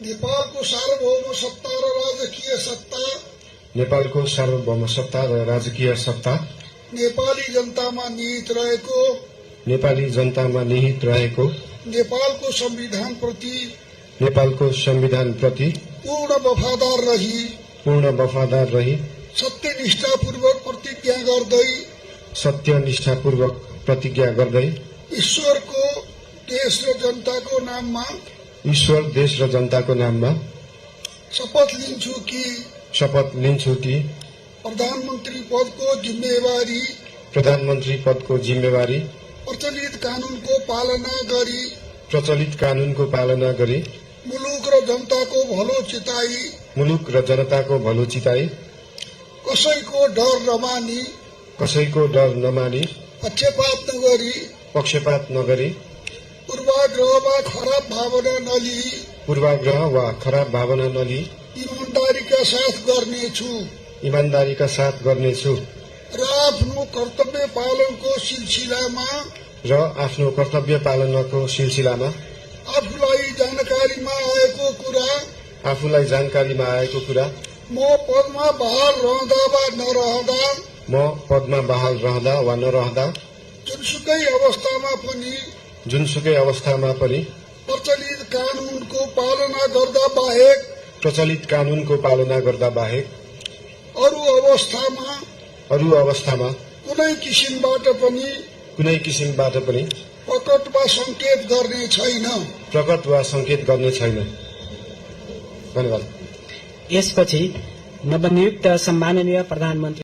नेपालको सार्वभौम सत्ता र राजकीय सत्ता नेपालको सार्वभौम सत्ता र राजकीय सत्ता नेपाली जनतामा निहित रहेको नेपाली जनतामा निहित रहेको नेपालको संविधानप्रति नेपालको संविधानप्रति पूर्ण वफादार रही सत्यनिष्ठापूर्वक प्रतिज्ञा गर्दै ईश्वर, देश र जनताको नाममा शपथ लिन्छु कि प्रधानमन्त्री पदको जिम्मेवारी प्रचलित कानूनको पालना गरी मुलुक र जनताको भलो चिताई कसैको डर नमानी पक्षपात नगरी पूर्वाग्रह वा खराब भावना नलिई ईमानदारीका साथ गर्नेछु र आफ्नो कर्तव्य पालनाको सिलसिलामा आफूलाई जानकारीमा आएको कुरा म पदमा बहाल रहँदा वा नरहँदा जुनसुकै अवस्थामा पनि प्रचलित कानूनको पालना गर्दा बाहेक अरू अवस्थामा कुनै किसिमबाट पनि प्रकट वा संकेत गर्ने छैन। धन्यवाद। यसपछि नवनियुक्त सम्माननीय प्रधानमन्त्री